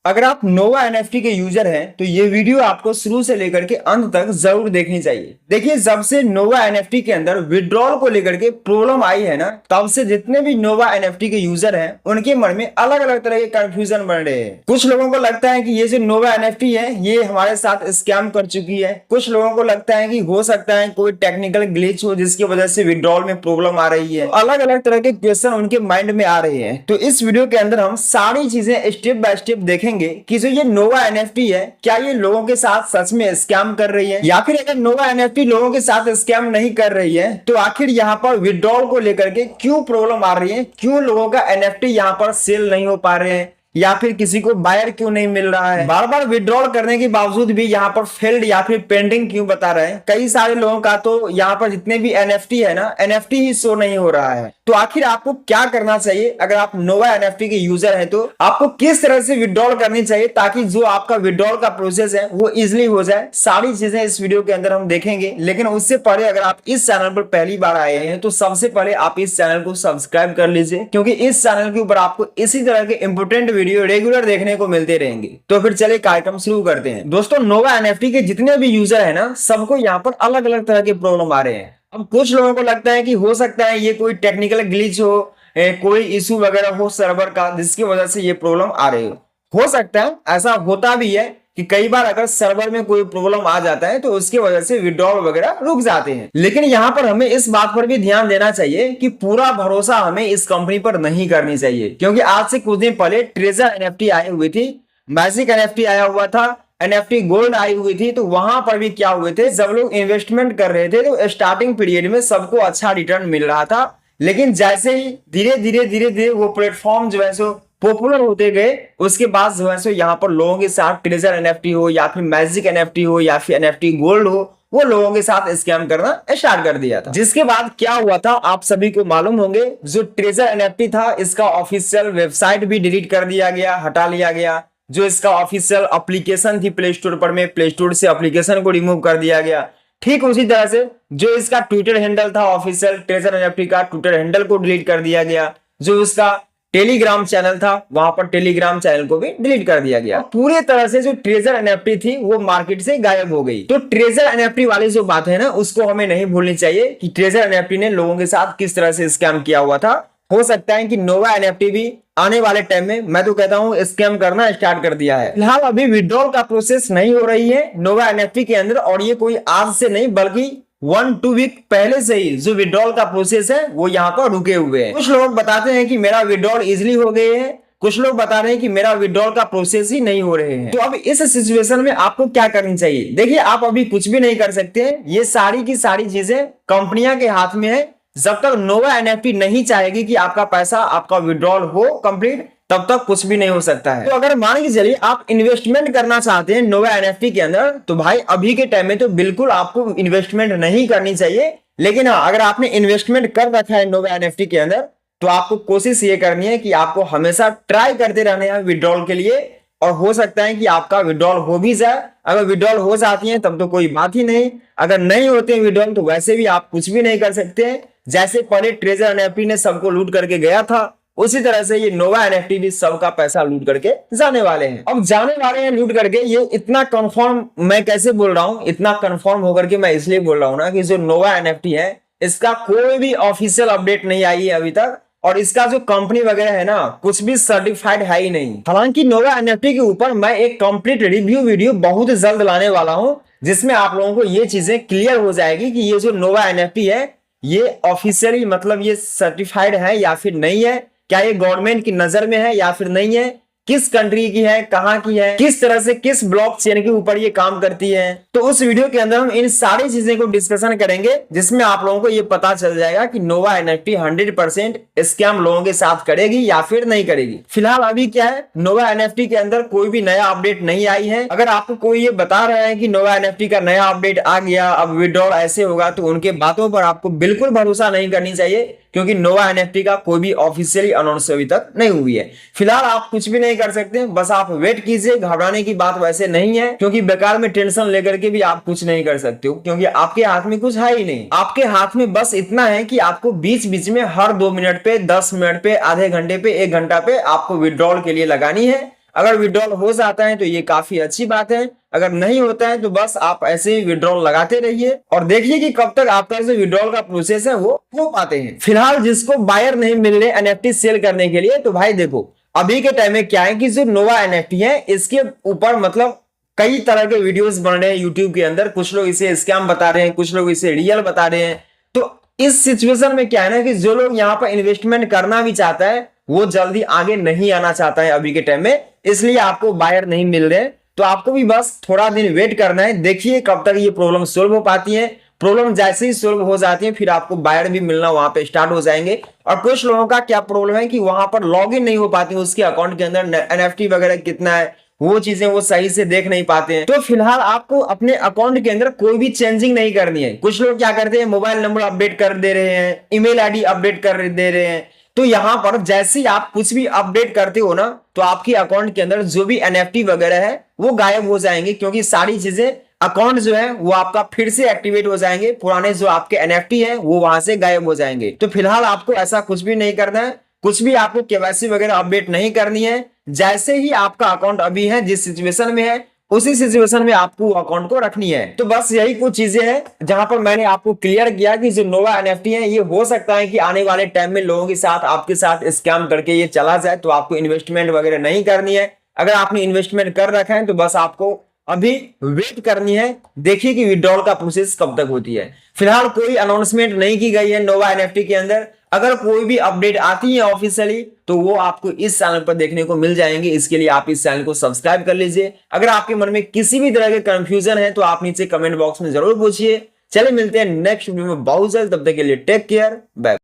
अगर आप नोवा एनएफटी के यूजर हैं तो ये वीडियो आपको शुरू से लेकर के अंत तक जरूर देखनी चाहिए। देखिए, जब से नोवा एनएफटी के अंदर विड्रॉल को लेकर के प्रॉब्लम आई है ना, तब से जितने भी नोवा एनएफटी के यूजर हैं उनके मन में अलग अलग तरह के कंफ्यूजन बन रहे हैं। कुछ लोगों को लगता है कि ये जो नोवा एनएफटी है ये हमारे साथ स्कैम कर चुकी है। कुछ लोगों को लगता है कि हो सकता है कोई टेक्निकल ग्लिच हो जिसकी वजह से विड्रॉल में प्रॉब्लम आ रही है। अलग अलग तरह के क्वेश्चन उनके माइंड में आ रहे हैं। तो इस वीडियो के अंदर हम सारी चीजें स्टेप बाय स्टेप देखेंगे कि जो ये नोवा एनएफटी है क्या ये लोगों के साथ सच में स्कैम कर रही है, या फिर अगर नोवा एनएफटी लोगों के साथ स्कैम नहीं कर रही है तो आखिर यहाँ पर विड्रॉल को लेकर के क्यों प्रॉब्लम आ रही है, क्यों लोगों का एनएफटी यहाँ पर सेल नहीं हो पा रहे हैं, या फिर किसी को बायर क्यों नहीं मिल रहा है, बार बार विड्रॉल करने के बावजूद भी यहाँ पर फेल्ड या फिर पेंडिंग क्यों बता रहे हैं। कई सारे लोगों का तो यहाँ पर जितने भी एनएफटी है ना, एनएफटी ही शो नहीं हो रहा है। तो आखिर आपको क्या करना चाहिए अगर आप नोवा एनएफटी के यूजर हैं, तो आपको किस तरह से विड्रॉल करनी चाहिए ताकि जो आपका विड्रॉल का प्रोसेस है वो इजिली हो जाए। सारी चीजें इस वीडियो के अंदर हम देखेंगे। लेकिन उससे पहले अगर आप इस चैनल पर पहली बार आए हैं तो सबसे पहले आप इस चैनल को सब्सक्राइब कर लीजिए, क्योंकि इस चैनल के ऊपर आपको इसी तरह के इंपोर्टेंट वीडियो रेगुलर देखने को मिलते रहेंगे। तो फिर चलिए कार्यक्रम शुरू करते हैं। दोस्तों, नोवा एनएफटी के जितने भी यूजर है ना, सबको यहाँ पर अलग अलग तरह के प्रॉब्लम आ रहे हैं। अब कुछ लोगों को लगता है कि हो सकता है ये कोई टेक्निकल ग्लिच हो, कोई इशू वगैरह हो सर्वर का, जिसकी वजह से ये प्रॉब्लम आ रही हो सकता है ऐसा होता भी है कि कई बार अगर सर्वर में कोई प्रॉब्लम आ जाता है तो उसकी वजह से विड्रॉल वगैरह रुक जाते हैं। लेकिन यहाँ पर हमें इस बात पर भी ध्यान देना चाहिए कि पूरा भरोसा हमें इस कंपनी पर नहीं करनी चाहिए, क्योंकि आज से कुछ दिन पहले ट्रेजर एनएफटी आई हुई थी, मैजिक एनएफटी आया हुआ था, एनएफटी गोल्ड आई हुई थी। तो वहां पर भी क्या हुए थे, जब लोग इन्वेस्टमेंट कर रहे थे तो स्टार्टिंग पीरियड में सबको अच्छा रिटर्न मिल रहा था, लेकिन जैसे ही धीरे धीरे वो प्लेटफॉर्म जो है सो पॉपुलर होते गए, उसके बाद जो है सो यहाँ पर लोगों के साथ ट्रेजर एनएफटी हो या फिर मैजिक एनएफटी हो या फिर एनएफटी गोल्ड हो, वो लोगों के साथ स्कैम करना स्टार्ट कर दिया था। जिसके बाद क्या हुआ था आप सभी को मालूम होंगे, जो ट्रेजर एनएफटी था इसका ऑफिशियल वेबसाइट भी डिलीट कर दिया गया, हटा लिया गया। जो इसका ऑफिशियल एप्लीकेशन थी प्ले स्टोर पर में, प्ले स्टोर से एप्लीकेशन को रिमूव कर दिया गया। ठीक उसी तरह से जो इसका ट्विटर हैंडल था ऑफिशियल ट्रेजर एनएफटी का, ट्विटर हैंडल को डिलीट कर दिया गया। जो उसका टेलीग्राम चैनल था वहां पर टेलीग्राम चैनल को भी डिलीट कर दिया गया। पूरी तरह से जो ट्रेजर एनएफटी थी वो मार्केट से गायब हो गई। तो ट्रेजर एनएफटी वाली जो बात है ना, उसको हमें नहीं भूलनी चाहिए कि ट्रेजर एनएफटी ने लोगों के साथ किस तरह से स्कैम किया हुआ था। हो सकता है कि नोवा एनएफटी भी आने वाले टाइम में, मैं तो कहता हूं, स्कैम करना स्टार्ट कर दिया है। फिलहाल अभी विड्रॉल का प्रोसेस नहीं हो रही है नोवा एनएफटी के अंदर, और ये कोई आज से नहीं बल्कि 1-2 वीक पहले से ही जो विड्रॉल का प्रोसेस है वो यहाँ पर रुके हुए हैं। कुछ लोग बताते हैं कि मेरा विड्रॉल इजिली हो गए हैं, कुछ लोग बता रहे हैं कि मेरा विड्रॉल का प्रोसेस ही नहीं हो रहे हैं। तो अब इस सिचुएशन में आपको क्या करनी चाहिए? देखिए, आप अभी कुछ भी नहीं कर सकते। ये सारी की सारी चीजें कंपनियां के हाथ में है। जब तक नोवा एनएफटी नहीं चाहेगी कि आपका पैसा, आपका विड्रॉल हो कंप्लीट, तब तक कुछ भी नहीं हो सकता है। तो अगर मान के चलिए आप इन्वेस्टमेंट करना चाहते हैं नोवा एनएफटी के अंदर, तो भाई अभी के टाइम में तो बिल्कुल आपको इन्वेस्टमेंट नहीं करनी चाहिए। लेकिन हाँ, अगर आपने इन्वेस्टमेंट कर रखा है नोवा एनएफटी के अंदर, तो आपको कोशिश ये करनी है कि आपको हमेशा ट्राई करते रहना है विड्रॉल के लिए, और हो सकता है कि आपका विड्रॉल हो भी जाए। अगर विड्रॉल हो जाती है तब तो कोई बात ही नहीं, अगर नहीं होते हैं विड्रॉल तो वैसे भी आप कुछ भी नहीं कर सकते हैं। जैसे पहले ट्रेजर एनएफटी ने सबको लूट करके गया था, उसी तरह से ये नोवा एनएफटी भी सबका पैसा लूट करके जाने वाले हैं। अब जाने वाले हैं लूट करके, ये इतना कंफर्म मैं कैसे बोल रहा हूं, इतना कंफर्म होकर के मैं इसलिए बोल रहा हूं ना कि जो नोवा एनएफटी है इसका कोई भी ऑफिशियल अपडेट नहीं आई है अभी तक, और इसका जो कंपनी वगैरह है ना, कुछ भी सर्टिफाइड है ही नहीं। हालांकि नोवा एनएफटी के ऊपर मैं एक कंप्लीट रिव्यू वीडियो बहुत जल्द लाने वाला हूं, जिसमें आप लोगों को ये चीजें क्लियर हो जाएगी कि ये जो नोवा एनएफटी है ये ऑफिशियली, मतलब ये सर्टिफाइड है या फिर नहीं है, क्या ये गवर्नमेंट की नजर में है या फिर नहीं है, किस कंट्री की है, कहां की है, किस तरह से किस ब्लॉकचेन के ऊपर ये काम करती है। तो उस वीडियो के अंदर हम इन सारी चीजें को डिस्कशन करेंगे, जिसमें आप लोगों को ये पता चल जाएगा कि नोवा एनएफटी 100% स्कैम लोगों के साथ करेगी या फिर नहीं करेगी। फिलहाल अभी क्या है, नोवा एनएफटी के अंदर कोई भी नया अपडेट नहीं आई है। अगर आपको कोई ये बता रहा है कि नोवा एनएफटी का नया अपडेट आ गया, अब विड्रॉल ऐसे होगा, तो उनके बातों पर आपको बिल्कुल भरोसा नहीं करनी चाहिए, क्योंकि नोवा एनएफटी का कोई भी ऑफिशियली अनाउंस अभी तक नहीं हुई है। फिलहाल आप कुछ भी नहीं कर सकते, बस आप वेट कीजिए। घबराने की बात वैसे नहीं है, क्योंकि बेकार में टेंशन लेकर के भी आप कुछ नहीं कर सकते हो, क्योंकि आपके हाथ में कुछ है ही नहीं। आपके हाथ में बस इतना है कि आपको बीच बीच में हर 2 मिनट पे, 10 मिनट पे, आधे घंटे पे, 1 घंटा पे आपको विड्रॉल के लिए लगानी है। अगर विड्रॉल हो जाता है तो ये काफी अच्छी बात है, अगर नहीं होता है तो बस आप ऐसे ही विड्रॉल लगाते रहिए और देखिए कि कब तक आपका जो विड्रॉल का प्रोसेस है वो हो पाते हैं। फिलहाल जिसको बायर नहीं मिल रहे एनएफटी सेल करने के लिए, तो भाई देखो अभी के टाइम में क्या है कि जो नोवा एनएफटी है इसके ऊपर मतलब कई तरह के वीडियोस बन रहे हैं यूट्यूब के अंदर। कुछ लोग इसे स्कैम बता रहे हैं, कुछ लोग इसे रियल बता रहे हैं। तो इस सिचुएशन में क्या है ना कि जो लोग यहाँ पर इन्वेस्टमेंट करना भी चाहता है वो जल्दी आगे नहीं आना चाहता है अभी के टाइम में, इसलिए आपको बायर नहीं मिल रहे। तो आपको भी बस थोड़ा दिन वेट करना है, देखिए कब तक ये प्रॉब्लम सोल्व हो पाती है। प्रॉब्लम जैसे ही सोल्व हो जाती है फिर आपको बायर भी मिलना वहां पे स्टार्ट हो जाएंगे। और कुछ लोगों का क्या प्रॉब्लम है कि वहां पर लॉग इन नहीं हो पाती, उसके अकाउंट के अंदर एनएफटी वगैरह कितना है वो चीजें वो सही से देख नहीं पाते हैं। तो फिलहाल आपको अपने अकाउंट के अंदर कोई भी चेंजिंग नहीं करनी है। कुछ लोग क्या करते हैं, मोबाइल नंबर अपडेट कर दे रहे हैं, ईमेल आईडी अपडेट कर दे रहे हैं। तो यहां पर जैसे ही आप कुछ भी अपडेट करते हो ना तो आपके अकाउंट के अंदर जो भी एनएफटी वगैरह है वो गायब हो जाएंगे, क्योंकि सारी चीजें अकाउंट जो है वो आपका फिर से एक्टिवेट हो जाएंगे, पुराने जो आपके एनएफटी है वो वहां से गायब हो जाएंगे। तो फिलहाल आपको ऐसा कुछ भी नहीं करना है, कुछ भी आपको केवाईसी वगैरह अपडेट नहीं करनी है। जैसे ही आपका अकाउंट अभी है जिस सिचुएशन में है उसी सिचुएशन में आपको अकाउंट को रखनी है। तो बस यही कुछ चीजें हैं जहां पर मैंने आपको क्लियर किया कि जो नोवा एनएफटी है ये हो सकता है कि आने वाले टाइम में लोगों के साथ आपके साथ स्कैम करके ये चला जाए, तो आपको इन्वेस्टमेंट वगैरह नहीं करनी है। अगर आपने इन्वेस्टमेंट कर रखा है तो बस आपको अभी वेट करनी है, देखिए कि विड्रॉल का प्रोसेस कब तक होती है। फिलहाल कोई अनाउंसमेंट नहीं की गई है नोवा एनएफटी के अंदर। अगर कोई भी अपडेट आती है ऑफिशियली तो वो आपको इस चैनल पर देखने को मिल जाएंगे। इसके लिए आप इस चैनल को सब्सक्राइब कर लीजिए। अगर आपके मन में किसी भी तरह के कंफ्यूजन है तो आप नीचे कमेंट बॉक्स में जरूर पूछिए। चलिए मिलते हैं नेक्स्ट वीडियो में बहुत जल्द, तब तक के लिए टेक केयर, बाय।